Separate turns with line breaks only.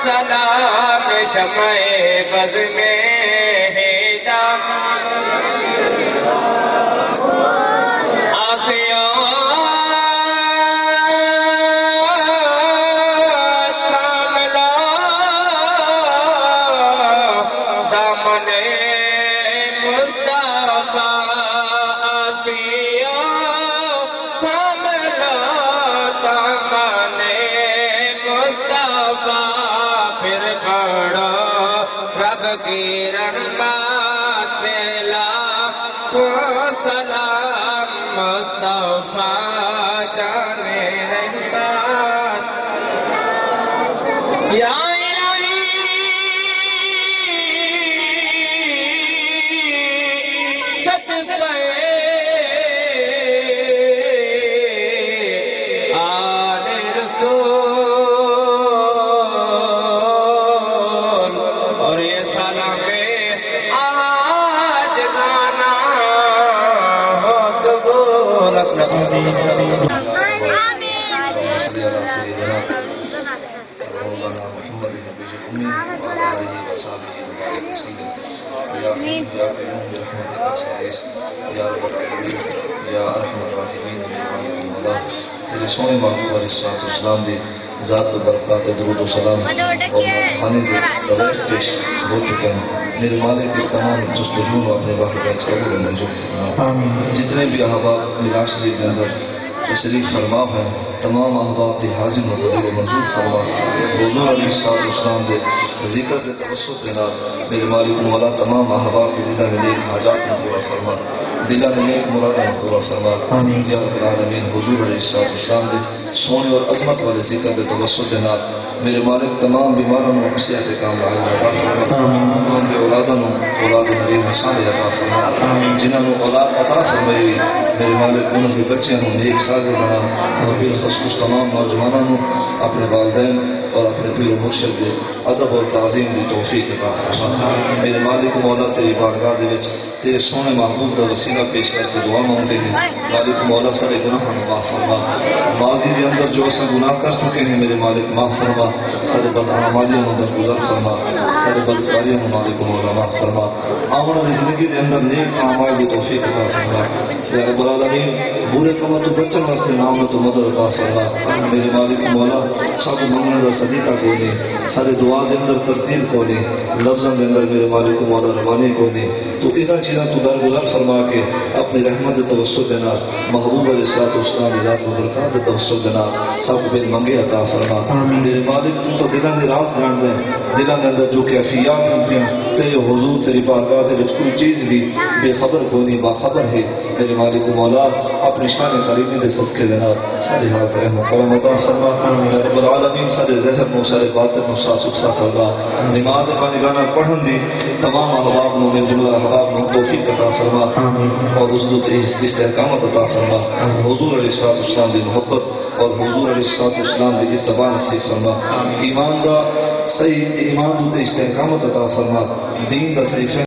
سلام شمع بز میں رب کی رحمت ملا تو سلام مصطفیٰ جانے رحمت یا الہی صدقے آل رسول
تیرے سونے محبوب علیہ السلام دی ذات و برکات درود و سلام اور خانے دے دوائف پیش ہو چکے ہیں. میرے مالک اس تمام جستجون و اپنے باہر بیچ قبول منظور فرما. جتنے بھی احباب میراج شریف کے اندر تشریف فرما ہے تمام احباب دی حاضر و قبول منظور فرما. حضور علیہ السلام دے ذکر کے توسط کے نال میرے مالک مولا تمام احباب کے دلہ میں نیک حاجات میں پورا فرما, دلہ میں نیک مرادہ میں پورا فرما. یا رب العالمین حضور علیہ السلام دے سونے اور عظمت والے ذکر کے توسط کے نال میرے مالک تمام بیماروں میں صحت کاملہ عطا فرما. تمام بے اولادوں اولاد نرین صالح عطا فرما. جنہوں نے اولاد عطا فرمائی میرے مالک انہوں کے بچے ہوں نیک صالح بنا اور بالخصوص تمام نوجوانوں اپنے والدین اور اپنے پیر و مرشد کے ادب اور تعظیم کی توفیق عطا فرما. میرے مالک مولا تیری بارگاہ دے وچ تیرے سونے محبوب کا وسیلہ پیش کر کے دعا مانگتے ہیں. مالک مولا سارے گناہوں کو معاف فرما. ماضی کے اندر جو اسے گناہ کر چکے ہیں میرے مالک معاف فرما. سارے بدعمالیوں کو درگزر فرما. سارے بدکاریوں کو مالک مولا معاف فرما. آمن والی زندگی کے اندر نیک اعمال کی توفیق عطا فرما. یا رب العالمین برے کاموں تو بچن واسطے نام تو مدد عطا فرما. میرے مالک مولا سب منگنے کا صدیقہ کوئی نہیں, سارے دعا کے اندر ترتیب کوئی نہیں, لفظوں کے اندر میرے مالک مولا روانی کوئی نہیں. تو اس چیزاں تو درگزر فرما کے اپنی رحمت دے توسط دے نال محبوب علیہ السلام دی ذات و برکات دے توسط دے نال سب بن منگے عطا فرما. میرے مالک تو دلاں دے راز جان دے, دلاں دے اندر جو کیفیات ہیں تیرے حضور تیری بارگاہ دے وچ کوئی چیز بھی بے خبر کوئی نہیں باخبر ہے. میرے مالک مولا اپنی شان کریمی دے صدقے دے نال ساری حالت رحم و کرم عطا فرما. یا رب العالمین سارے ذہن نو سارے باطن نو صاف ستھرا فرما. نماز پانچگانہ پڑھن دی تمام احباب نو من جملہ احباب نو توفیق عطا فرما اور اس دو استحکامت عطا فرما. حضور علیہ السلام دی محبت اور حضور علیہ السلام دی اتباع نصیب فرما. ایمان دا صحیح ایمان دو تے استحکامت عطا فرما. دین دا صحیح